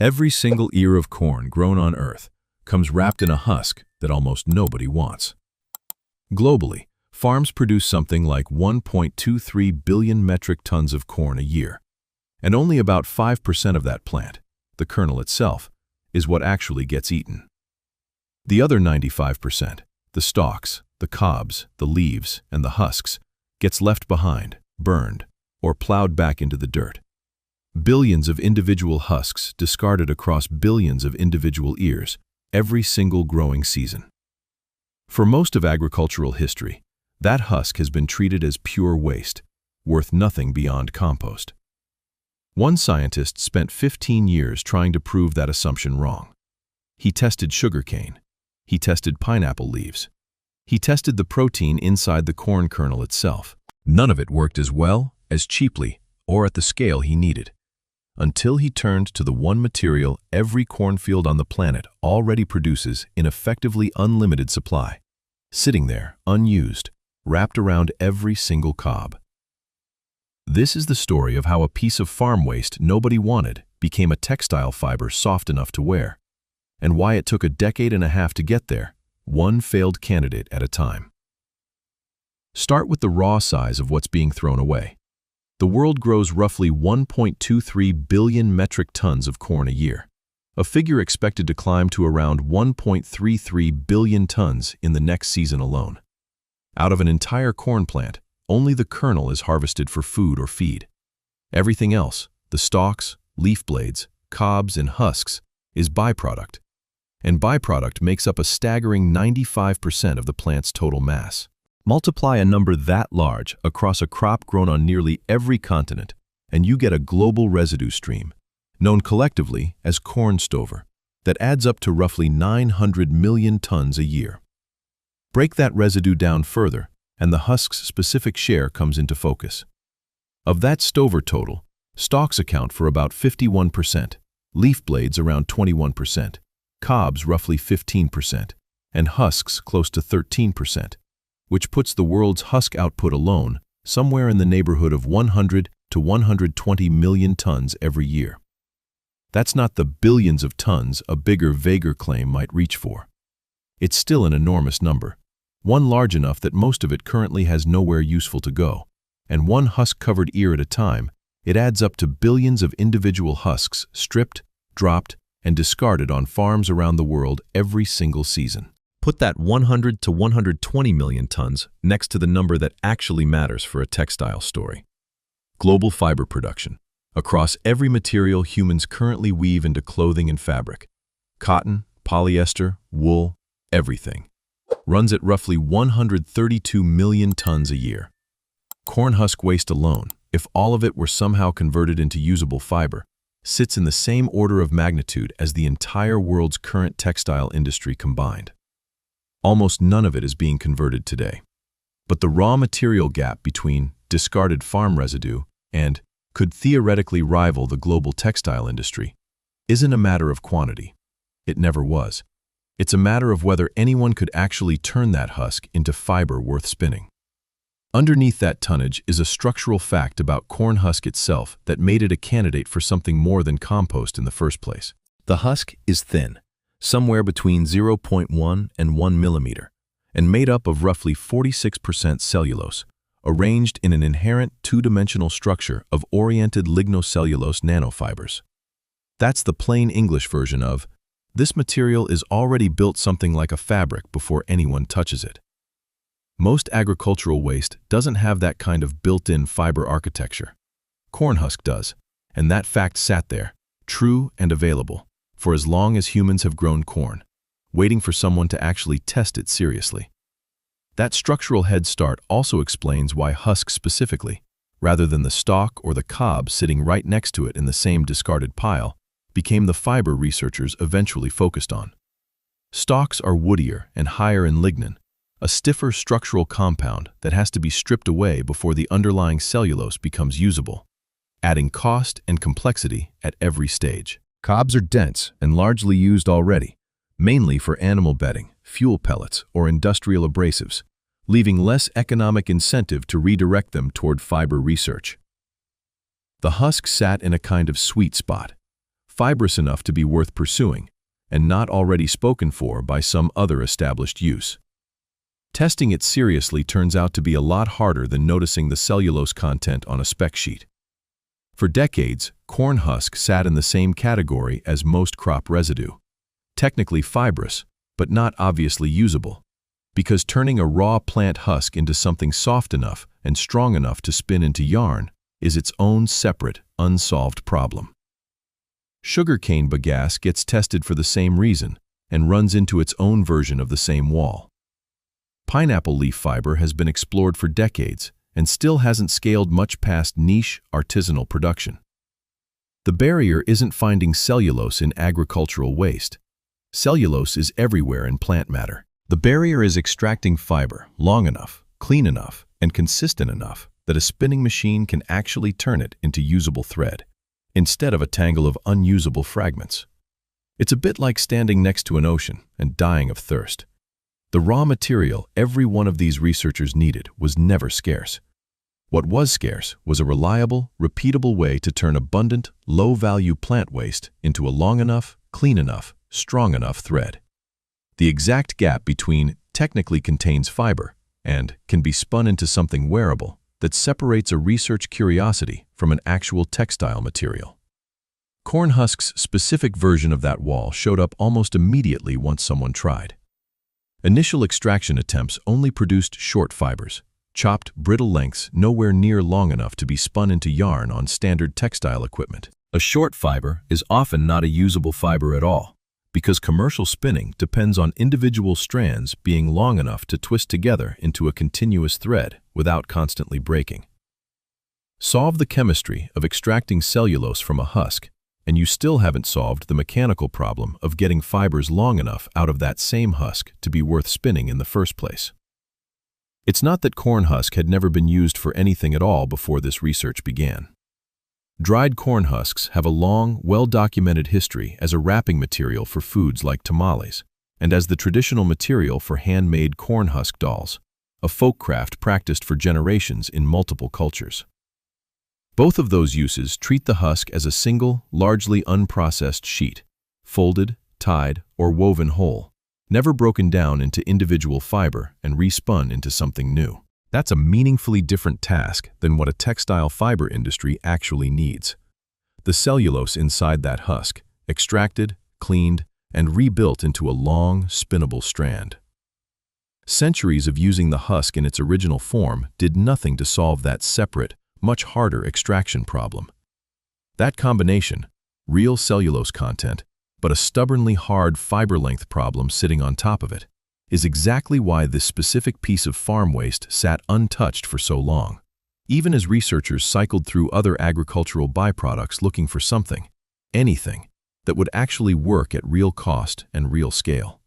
Every single ear of corn grown on Earth comes wrapped in a husk that almost nobody wants. Globally, farms produce something like 1.23 billion metric tons of corn a year, and only about 5% of that plant, the kernel itself, is what actually gets eaten. The other 95%, the stalks, the cobs, the leaves, and the husks, gets left behind, burned, or plowed back into the dirt. Billions of individual husks discarded across billions of individual ears every single growing season. For most of agricultural history, that husk has been treated as pure waste, worth nothing beyond compost. One scientist spent 15 years trying to prove that assumption wrong. He tested sugarcane. He tested pineapple leaves. He tested the protein inside the corn kernel itself. None of it worked as well, as cheaply, or at the scale he needed, until he turned to the one material every cornfield on the planet already produces in effectively unlimited supply, sitting there, unused, wrapped around every single cob. This is the story of how a piece of farm waste nobody wanted became a textile fiber soft enough to wear, and why it took a decade and a half to get there, one failed candidate at a time. Start with the raw size of what's being thrown away. The world grows roughly 1.23 billion metric tons of corn a year, a figure expected to climb to around 1.33 billion tons in the next season alone. Out of an entire corn plant, only the kernel is harvested for food or feed. Everything else, the stalks, leaf blades, cobs, and husks, is byproduct, and byproduct makes up a staggering 95% of the plant's total mass. Multiply a number that large across a crop grown on nearly every continent, and you get a global residue stream, known collectively as corn stover, that adds up to roughly 900 million tons a year. Break that residue down further, and the husk's specific share comes into focus. Of that stover total, stalks account for about 51%, leaf blades around 21%, cobs roughly 15%, and husks close to 13%. Which puts the world's husk output alone somewhere in the neighborhood of 100 to 120 million tons every year. That's not the billions of tons a bigger, vaguer claim might reach for. It's still an enormous number, one large enough that most of it currently has nowhere useful to go, and one husk-covered ear at a time, it adds up to billions of individual husks stripped, dropped, and discarded on farms around the world every single season. Put that 100 to 120 million tons next to the number that actually matters for a textile story. Global fiber production, across every material humans currently weave into clothing and fabric, cotton, polyester, wool, everything, runs at roughly 132 million tons a year. Corn husk waste alone, if all of it were somehow converted into usable fiber, sits in the same order of magnitude as the entire world's current textile industry combined. Almost none of it is being converted today. But the raw material gap between discarded farm residue and could theoretically rival the global textile industry isn't a matter of quantity. It never was. It's a matter of whether anyone could actually turn that husk into fiber worth spinning. Underneath that tonnage is a structural fact about corn husk itself that made it a candidate for something more than compost in the first place. The husk is thin, somewhere between 0.1 and 1 millimeter, and made up of roughly 46% cellulose, arranged in an inherent two-dimensional structure of oriented lignocellulose nanofibers. That's the plain English version of, this material is already built something like a fabric before anyone touches it. Most agricultural waste doesn't have that kind of built-in fiber architecture. Corn husk does, and that fact sat there, true and available, for as long as humans have grown corn, waiting for someone to actually test it seriously. That structural head start also explains why husk specifically, rather than the stalk or the cob sitting right next to it in the same discarded pile, became the fiber researchers eventually focused on. Stalks are woodier and higher in lignin, a stiffer structural compound that has to be stripped away before the underlying cellulose becomes usable, adding cost and complexity at every stage. Cobs are dense and largely used already, mainly for animal bedding, fuel pellets, or industrial abrasives, leaving less economic incentive to redirect them toward fiber research. The husk sat in a kind of sweet spot, fibrous enough to be worth pursuing, and not already spoken for by some other established use. Testing it seriously turns out to be a lot harder than noticing the cellulose content on a spec sheet. For decades, corn husk sat in the same category as most crop residue. Technically fibrous, but not obviously usable, because turning a raw plant husk into something soft enough and strong enough to spin into yarn is its own separate, unsolved problem. Sugarcane bagasse gets tested for the same reason and runs into its own version of the same wall. Pineapple leaf fiber has been explored for decades and still hasn't scaled much past niche, artisanal production. The barrier isn't finding cellulose in agricultural waste. Cellulose is everywhere in plant matter. The barrier is extracting fiber long enough, clean enough, and consistent enough that a spinning machine can actually turn it into usable thread, instead of a tangle of unusable fragments. It's a bit like standing next to an ocean and dying of thirst. The raw material every one of these researchers needed was never scarce. What was scarce was a reliable, repeatable way to turn abundant, low-value plant waste into a long enough, clean enough, strong enough thread. The exact gap between technically contains fiber and can be spun into something wearable that separates a research curiosity from an actual textile material. Corn husk's specific version of that wall showed up almost immediately once someone tried. Initial extraction attempts only produced short fibers, chopped, brittle lengths nowhere near long enough to be spun into yarn on standard textile equipment. A short fiber is often not a usable fiber at all, because commercial spinning depends on individual strands being long enough to twist together into a continuous thread without constantly breaking. Solve the chemistry of extracting cellulose from a husk, and you still haven't solved the mechanical problem of getting fibers long enough out of that same husk to be worth spinning in the first place. It's not that corn husk had never been used for anything at all before this research began. Dried corn husks have a long, well-documented history as a wrapping material for foods like tamales, and as the traditional material for handmade corn husk dolls, a folk craft practiced for generations in multiple cultures. Both of those uses treat the husk as a single, largely unprocessed sheet, folded, tied, or woven whole, never broken down into individual fiber and respun into something new. That's a meaningfully different task than what a textile fiber industry actually needs. The cellulose inside that husk, extracted, cleaned, and rebuilt into a long, spinnable strand. Centuries of using the husk in its original form did nothing to solve that separate, much harder extraction problem. That combination, real cellulose content, but a stubbornly hard fiber length problem sitting on top of it, is exactly why this specific piece of farm waste sat untouched for so long, even as researchers cycled through other agricultural byproducts looking for something, anything, that would actually work at real cost and real scale.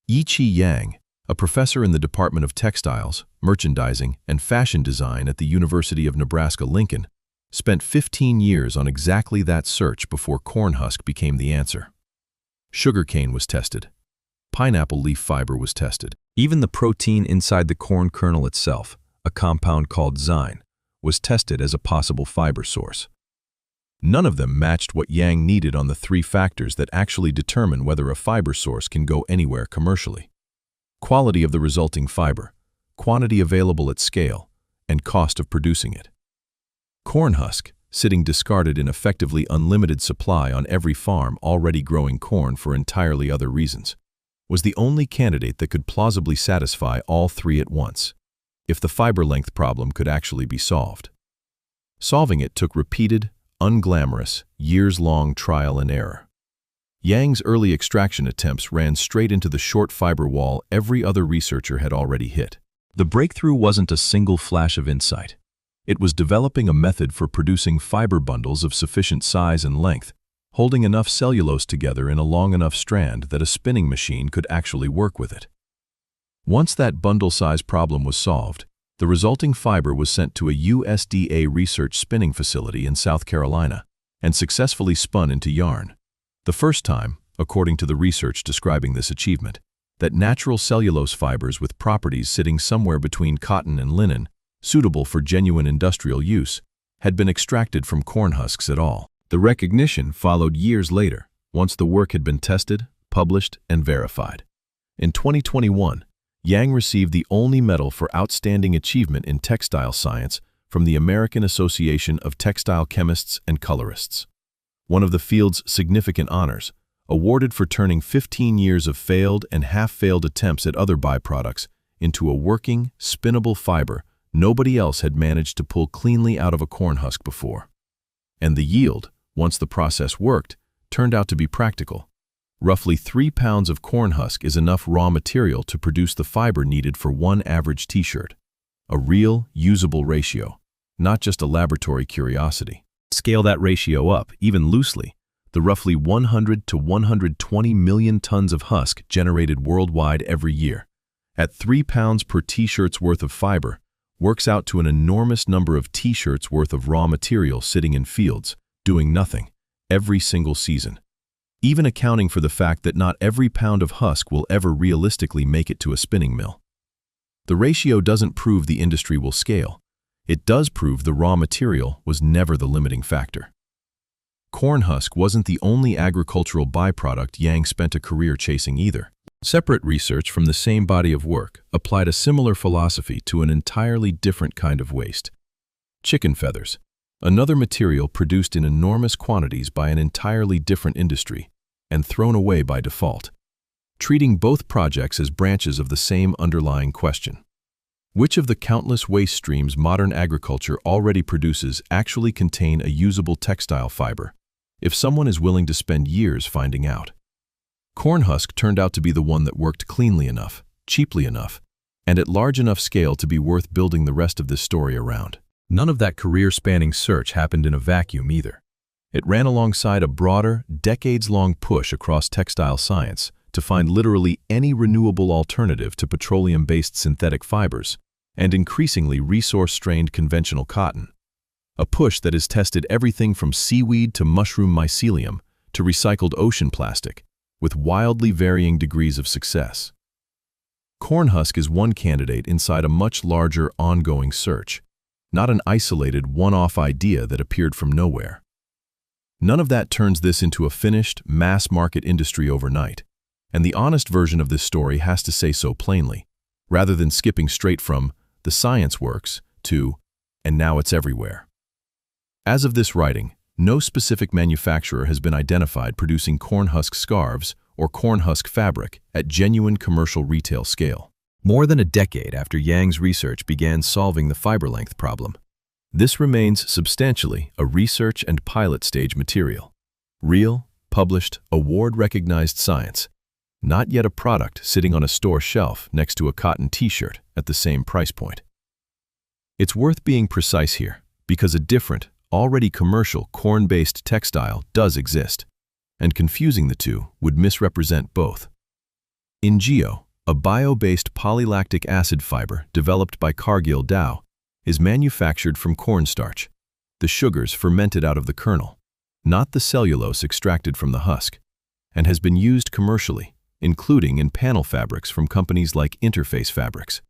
Yiqi Yang, a professor in the Department of Textiles, Merchandising, and Fashion Design at the University of Nebraska-Lincoln, spent 15 years on exactly that search before corn husk became the answer. Sugarcane was tested. Pineapple leaf fiber was tested. Even the protein inside the corn kernel itself, a compound called zyne, was tested as a possible fiber source. None of them matched what Yang needed on the three factors that actually determine whether a fiber source can go anywhere commercially: quality of the resulting fiber, quantity available at scale, and cost of producing it. Corn husk, sitting discarded in effectively unlimited supply on every farm already growing corn for entirely other reasons, was the only candidate that could plausibly satisfy all three at once, if the fiber length problem could actually be solved. Solving it took repeated, unglamorous, years-long trial and error. Yang's early extraction attempts ran straight into the short fiber wall every other researcher had already hit. The breakthrough wasn't a single flash of insight. It was developing a method for producing fiber bundles of sufficient size and length, holding enough cellulose together in a long enough strand that a spinning machine could actually work with it. Once that bundle size problem was solved, the resulting fiber was sent to a USDA research spinning facility in South Carolina and successfully spun into yarn. The first time, according to the research describing this achievement, that natural cellulose fibers with properties sitting somewhere between cotton and linen, suitable for genuine industrial use, had been extracted from corn husks at all. The recognition followed years later, once the work had been tested, published, and verified. In 2021, Yang received the Olney Medal for Outstanding Achievement in Textile Science from the American Association of Textile Chemists and Colorists, one of the field's significant honors, awarded for turning 15 years of failed and half-failed attempts at other byproducts into a working, spinnable fiber nobody else had managed to pull cleanly out of a corn husk before. And the yield, once the process worked, turned out to be practical. Roughly 3 pounds of corn husk is enough raw material to produce the fiber needed for one average t-shirt. A real, usable ratio, not just a laboratory curiosity. Scale that ratio up, even loosely. The roughly 100 to 120 million tons of husk generated worldwide every year, at 3 pounds per t-shirt's worth of fiber, works out to an enormous number of t-shirts worth of raw material sitting in fields, doing nothing, every single season. Even accounting for the fact that not every pound of husk will ever realistically make it to a spinning mill. The ratio doesn't prove the industry will scale. It does prove the raw material was never the limiting factor. Corn husk wasn't the only agricultural byproduct Yang spent a career chasing either. Separate research from the same body of work applied a similar philosophy to an entirely different kind of waste. Chicken feathers, another material produced in enormous quantities by an entirely different industry and thrown away by default, treating both projects as branches of the same underlying question. Which of the countless waste streams modern agriculture already produces actually contain a usable textile fiber, if someone is willing to spend years finding out? Corn husk turned out to be the one that worked cleanly enough, cheaply enough, and at large enough scale to be worth building the rest of this story around. None of that career-spanning search happened in a vacuum either. It ran alongside a broader, decades-long push across textile science to find literally any renewable alternative to petroleum-based synthetic fibers and increasingly resource-strained conventional cotton. A push that has tested everything from seaweed to mushroom mycelium to recycled ocean plastic, with wildly varying degrees of success. Corn husk is one candidate inside a much larger, ongoing search, not an isolated, one-off idea that appeared from nowhere. None of that turns this into a finished, mass-market industry overnight, and the honest version of this story has to say so plainly, rather than skipping straight from "the science works" to "and now it's everywhere." As of this writing, no specific manufacturer has been identified producing corn husk scarves or corn husk fabric at genuine commercial retail scale. More than a decade after Yang's research began solving the fiber length problem, this remains substantially a research and pilot stage material. Real, published, award-recognized science, not yet a product sitting on a store shelf next to a cotton t-shirt at the same price point. It's worth being precise here, because a different, already commercial corn-based textile does exist, and confusing the two would misrepresent both. Ingeo, a bio-based polylactic acid fiber developed by Cargill Dow, is manufactured from cornstarch, the sugars fermented out of the kernel, not the cellulose extracted from the husk, and has been used commercially, including in panel fabrics from companies like Interface Fabrics.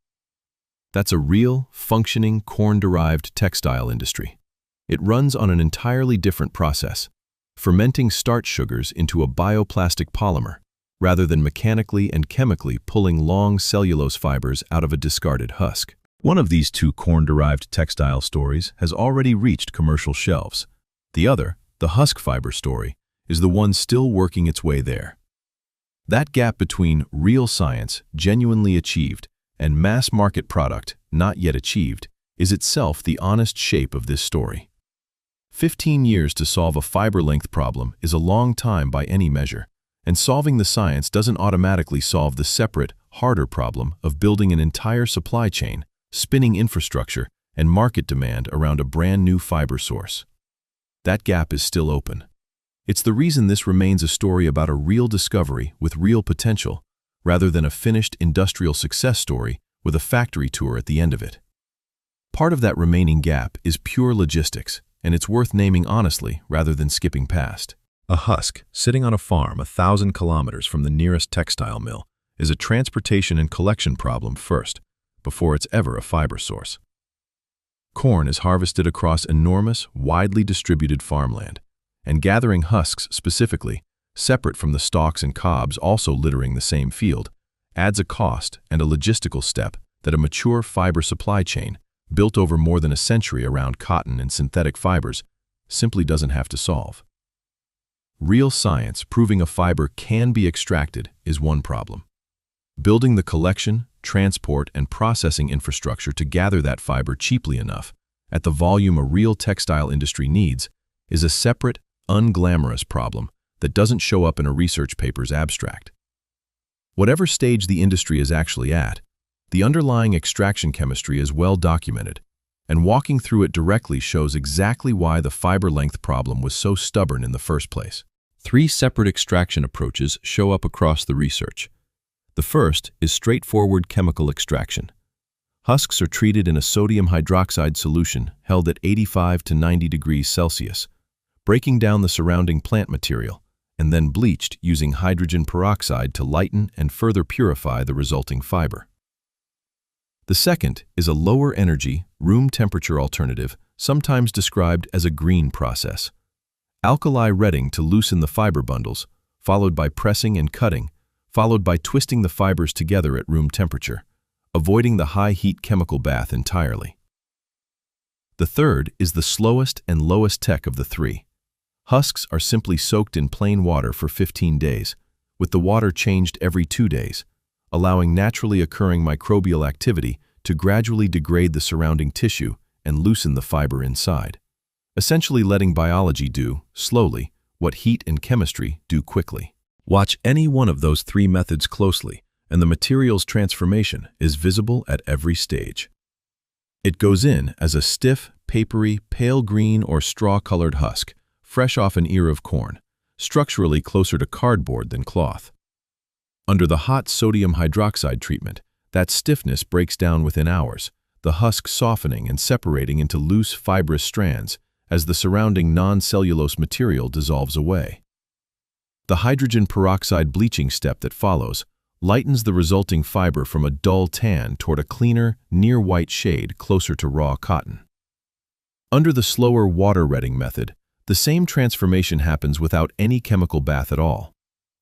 That's a real, functioning, corn-derived textile industry. It runs on an entirely different process, fermenting starch sugars into a bioplastic polymer, rather than mechanically and chemically pulling long cellulose fibers out of a discarded husk. One of these two corn-derived textile stories has already reached commercial shelves. The other, the husk fiber story, is the one still working its way there. That gap between real science, genuinely achieved, and mass-market product, not yet achieved, is itself the honest shape of this story. 15 years to solve a fiber length problem is a long time by any measure, and solving the science doesn't automatically solve the separate, harder problem of building an entire supply chain, spinning infrastructure, and market demand around a brand new fiber source. That gap is still open. It's the reason this remains a story about a real discovery with real potential, rather than a finished industrial success story with a factory tour at the end of it. Part of that remaining gap is pure logistics, and it's worth naming honestly rather than skipping past. A husk sitting on a farm 1,000 kilometers from the nearest textile mill is a transportation and collection problem first, before it's ever a fiber source. Corn is harvested across enormous, widely distributed farmland, and gathering husks specifically, separate from the stalks and cobs also littering the same field, adds a cost and a logistical step that a mature fiber supply chain, built over more than a century around cotton and synthetic fibers, simply doesn't have to solve. Real science proving a fiber can be extracted is one problem. Building the collection, transport, and processing infrastructure to gather that fiber cheaply enough, at the volume a real textile industry needs, is a separate, unglamorous problem that doesn't show up in a research paper's abstract. Whatever stage the industry is actually at, the underlying extraction chemistry is well documented, and walking through it directly shows exactly why the fiber length problem was so stubborn in the first place. 3 separate extraction approaches show up across the research. The first is straightforward chemical extraction. Husks are treated in a sodium hydroxide solution held at 85 to 90 degrees Celsius, breaking down the surrounding plant material, and then bleached using hydrogen peroxide to lighten and further purify the resulting fiber. The second is a lower-energy, room-temperature alternative, sometimes described as a green process. Alkali retting to loosen the fiber bundles, followed by pressing and cutting, followed by twisting the fibers together at room temperature, avoiding the high-heat chemical bath entirely. The third is the slowest and lowest tech of the 3. Husks are simply soaked in plain water for 15 days, with the water changed every 2 days, allowing naturally occurring microbial activity to gradually degrade the surrounding tissue and loosen the fiber inside, essentially letting biology do, slowly, what heat and chemistry do quickly. Watch any one of those 3 methods closely, and the material's transformation is visible at every stage. It goes in as a stiff, papery, pale green or straw-colored husk, fresh off an ear of corn, structurally closer to cardboard than cloth. Under the hot sodium hydroxide treatment, that stiffness breaks down within hours, the husk softening and separating into loose fibrous strands as the surrounding non-cellulose material dissolves away. The hydrogen peroxide bleaching step that follows lightens the resulting fiber from a dull tan toward a cleaner, near-white shade closer to raw cotton. Under the slower water-retting method, the same transformation happens without any chemical bath at all.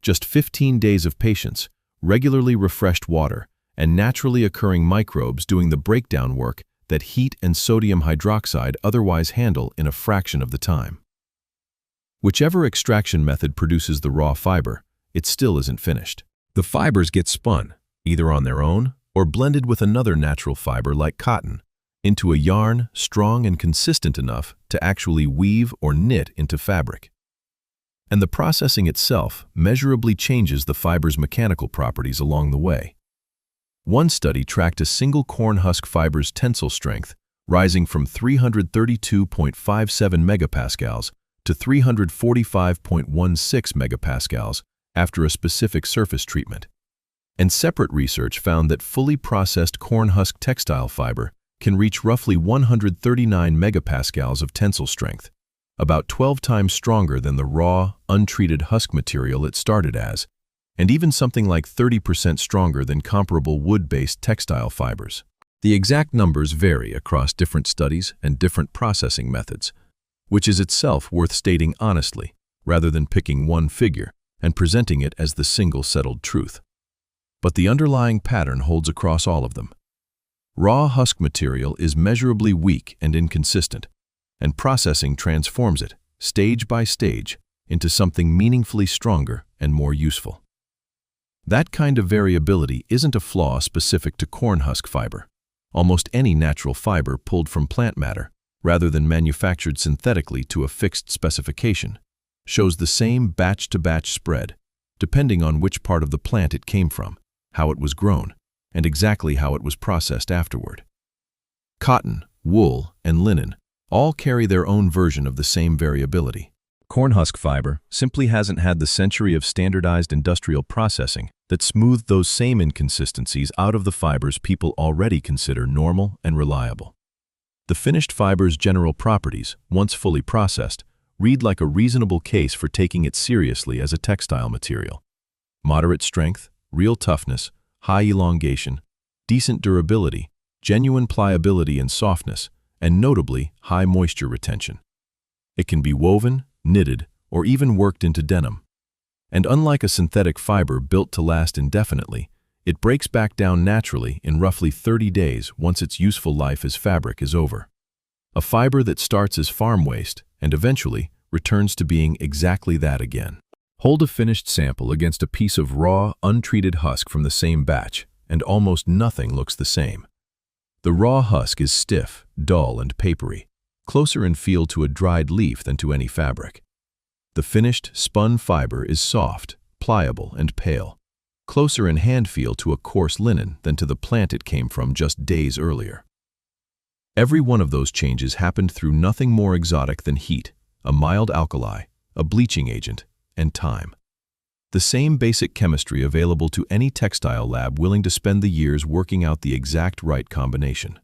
Just 15 days of patience, regularly refreshed water, and naturally occurring microbes doing the breakdown work that heat and sodium hydroxide otherwise handle in a fraction of the time. Whichever extraction method produces the raw fiber, it still isn't finished. The fibers get spun, either on their own or blended with another natural fiber like cotton, into a yarn strong and consistent enough to actually weave or knit into fabric. And the processing itself measurably changes the fiber's mechanical properties along the way. One study tracked a single corn husk fiber's tensile strength, rising from 332.57 megapascals to 345.16 megapascals after a specific surface treatment. And separate research found that fully processed corn husk textile fiber can reach roughly 139 megapascals of tensile strength, about 12 times stronger than the raw, untreated husk material it started as, and even something like 30% stronger than comparable wood-based textile fibers. The exact numbers vary across different studies and different processing methods, which is itself worth stating honestly, rather than picking one figure and presenting it as the single settled truth. But the underlying pattern holds across all of them. Raw husk material is measurably weak and inconsistent, and processing transforms it, stage by stage, into something meaningfully stronger and more useful. That kind of variability isn't a flaw specific to corn husk fiber. Almost any natural fiber pulled from plant matter, rather than manufactured synthetically to a fixed specification, shows the same batch-to-batch spread, depending on which part of the plant it came from, how it was grown, and exactly how it was processed afterward. Cotton, wool, and linen all carry their own version of the same variability. Corn husk fiber simply hasn't had the century of standardized industrial processing that smoothed those same inconsistencies out of the fibers people already consider normal and reliable. The finished fiber's general properties, once fully processed, read like a reasonable case for taking it seriously as a textile material. Moderate strength, real toughness, high elongation, decent durability, genuine pliability and softness, and notably high moisture retention. It can be woven, knitted, or even worked into denim. And unlike a synthetic fiber built to last indefinitely, it breaks back down naturally in roughly 30 days once its useful life as fabric is over. A fiber that starts as farm waste and eventually returns to being exactly that again. Hold a finished sample against a piece of raw, untreated husk from the same batch, and almost nothing looks the same. The raw husk is stiff, dull, and papery, closer in feel to a dried leaf than to any fabric. The finished, spun fiber is soft, pliable, and pale, closer in hand feel to a coarse linen than to the plant it came from just days earlier. Every one of those changes happened through nothing more exotic than heat, a mild alkali, a bleaching agent, and time. The same basic chemistry available to any textile lab willing to spend the years working out the exact right combination.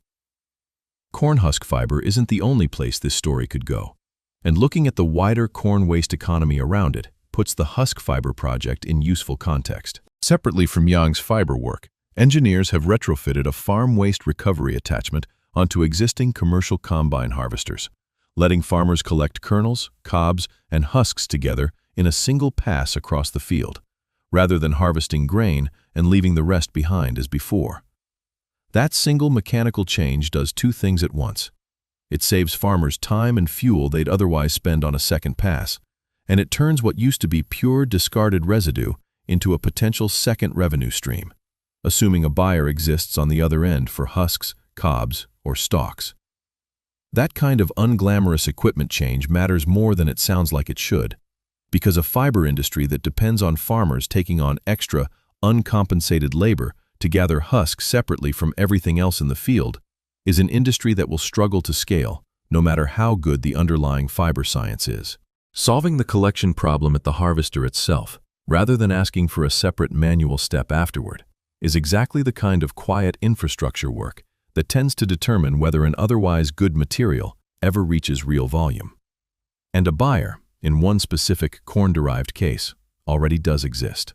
Corn husk fiber isn't the only place this story could go, and looking at the wider corn waste economy around it puts the husk fiber project in useful context. Separately from Yang's fiber work, engineers have retrofitted a farm waste recovery attachment onto existing commercial combine harvesters, letting farmers collect kernels, cobs, and husks together in a single pass across the field, rather than harvesting grain and leaving the rest behind as before. That single mechanical change does two things at once. It saves farmers time and fuel they'd otherwise spend on a second pass, and it turns what used to be pure discarded residue into a potential second revenue stream, assuming a buyer exists on the other end for husks, cobs, or stalks. That kind of unglamorous equipment change matters more than it sounds like it should, because a fiber industry that depends on farmers taking on extra, uncompensated labor to gather husks separately from everything else in the field is an industry that will struggle to scale, no matter how good the underlying fiber science is. Solving the collection problem at the harvester itself, rather than asking for a separate manual step afterward, is exactly the kind of quiet infrastructure work that tends to determine whether an otherwise good material ever reaches real volume. And a buyer, in one specific corn-derived case, already does exist.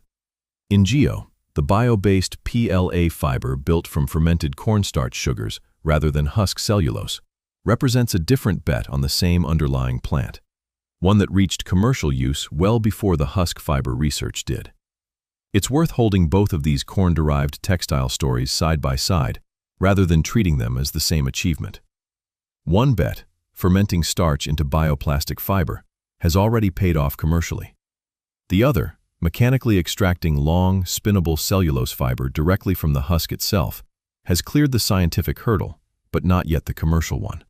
In Geo, the bio-based PLA fiber built from fermented cornstarch sugars rather than husk cellulose represents a different bet on the same underlying plant, one that reached commercial use well before the husk fiber research did. It's worth holding both of these corn-derived textile stories side by side rather than treating them as the same achievement. One bet, fermenting starch into bioplastic fiber, has already paid off commercially. The other, mechanically extracting long, spinnable cellulose fiber directly from the husk itself, has cleared the scientific hurdle, but not yet the commercial one.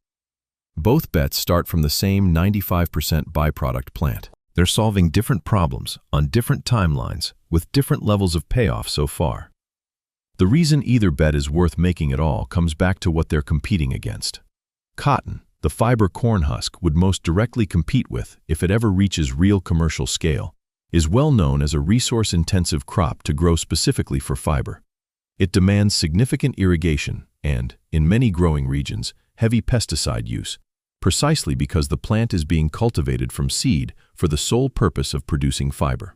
Both bets start from the same 95% byproduct plant. They're solving different problems on different timelines with different levels of payoff so far. The reason either bet is worth making at all comes back to what they're competing against. Cotton, the fiber corn husk would most directly compete with if it ever reaches real commercial scale, is well known as a resource-intensive crop to grow specifically for fiber. It demands significant irrigation and, in many growing regions, heavy pesticide use, precisely because the plant is being cultivated from seed for the sole purpose of producing fiber.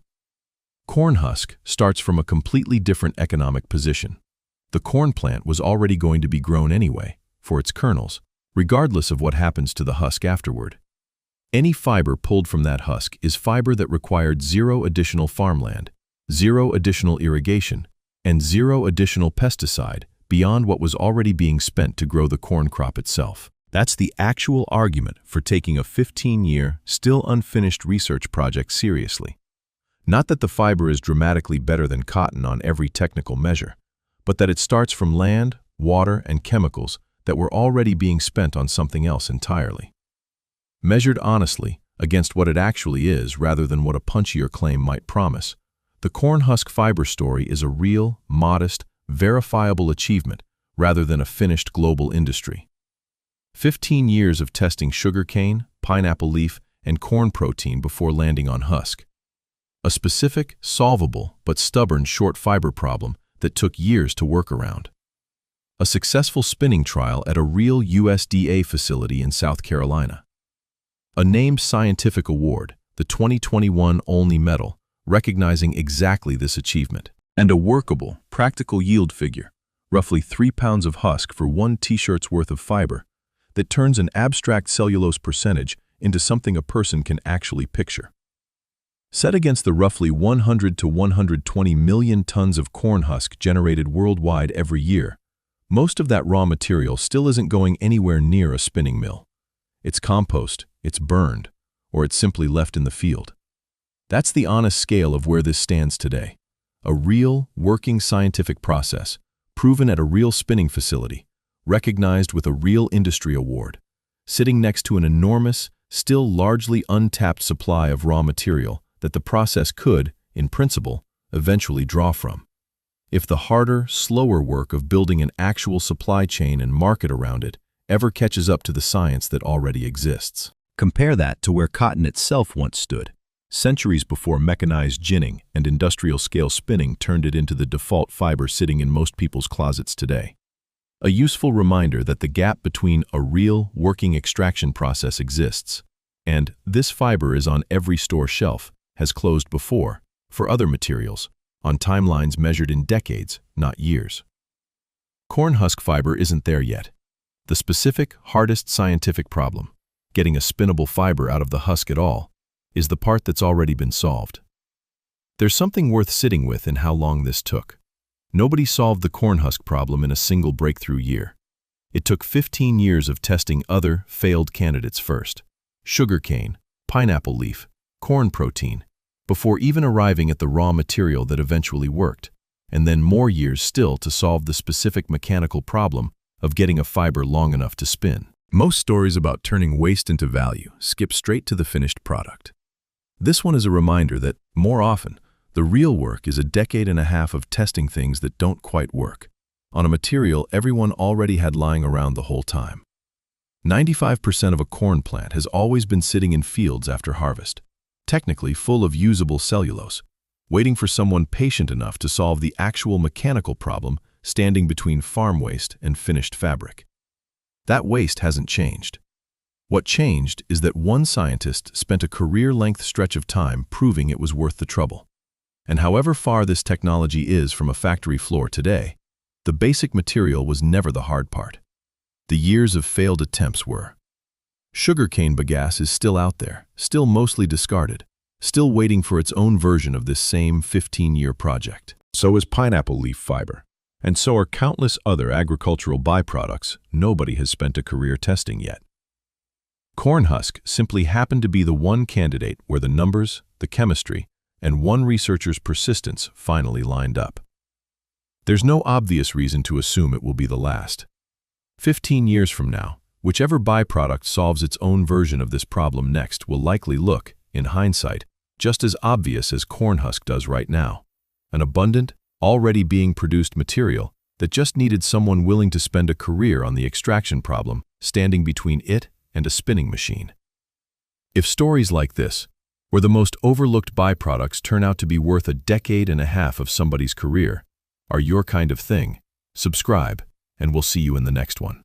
Corn husk starts from a completely different economic position. The corn plant was already going to be grown anyway, for its kernels, regardless of what happens to the husk afterward. Any fiber pulled from that husk is fiber that required zero additional farmland, zero additional irrigation, and zero additional pesticide beyond what was already being spent to grow the corn crop itself. That's the actual argument for taking a 15-year, still unfinished research project seriously. Not that the fiber is dramatically better than cotton on every technical measure, but that it starts from land, water, and chemicals that were already being spent on something else entirely. Measured honestly against what it actually is rather than what a punchier claim might promise, the corn husk fiber story is a real, modest, verifiable achievement rather than a finished global industry. 15 years of testing sugarcane, pineapple leaf, and corn protein before landing on husk. A specific, solvable, but stubborn short fiber problem that took years to work around. A successful spinning trial at a real USDA facility in South Carolina. A named scientific award, the 2021 Olney Medal, recognizing exactly this achievement. And a workable, practical yield figure, roughly 3 pounds of husk for 1 t-shirt's worth of fiber, that turns an abstract cellulose percentage into something a person can actually picture. Set against the roughly 100 to 120 million tons of corn husk generated worldwide every year, most of that raw material still isn't going anywhere near a spinning mill. It's compost, it's burned, or it's simply left in the field. That's the honest scale of where this stands today. A real, working scientific process, proven at a real spinning facility, recognized with a real industry award, sitting next to an enormous, still largely untapped supply of raw material that the process could, in principle, eventually draw from. If the harder, slower work of building an actual supply chain and market around it ever catches up to the science that already exists. Compare that to where cotton itself once stood, centuries before mechanized ginning and industrial-scale spinning turned it into the default fiber sitting in most people's closets today. A useful reminder that the gap between a real, working extraction process exists, and this fiber is on every store shelf, has closed before, for other materials, on timelines measured in decades, not years. Corn husk fiber isn't there yet. The specific, hardest scientific problem, getting a spinnable fiber out of the husk at all, is the part that's already been solved. There's something worth sitting with in how long this took. Nobody solved the corn husk problem in a single breakthrough year. It took 15 years of testing other, failed candidates first. Sugarcane, pineapple leaf, corn protein, before even arriving at the raw material that eventually worked, and then more years still to solve the specific mechanical problem of getting a fiber long enough to spin. Most stories about turning waste into value skip straight to the finished product. This one is a reminder that, more often, the real work is a decade and a half of testing things that don't quite work, on a material everyone already had lying around the whole time. 95% of a corn plant has always been sitting in fields after harvest, technically full of usable cellulose, waiting for someone patient enough to solve the actual mechanical problem standing between farm waste and finished fabric. That waste hasn't changed. What changed is that one scientist spent a career-length stretch of time proving it was worth the trouble. And however far this technology is from a factory floor today, the basic material was never the hard part. The years of failed attempts were. Sugarcane bagasse is still out there, still mostly discarded, still waiting for its own version of this same 15-year project. So is pineapple leaf fiber, and so are countless other agricultural byproducts nobody has spent a career testing yet. Corn husk simply happened to be the one candidate where the numbers, the chemistry, and one researcher's persistence finally lined up. There's no obvious reason to assume it will be the last. 15 years from now, whichever byproduct solves its own version of this problem next will likely look, in hindsight, just as obvious as corn husk does right now. An abundant, already being produced material that just needed someone willing to spend a career on the extraction problem standing between it and a spinning machine. If stories like this, where the most overlooked byproducts turn out to be worth a decade and a half of somebody's career, are your kind of thing, subscribe, and we'll see you in the next one.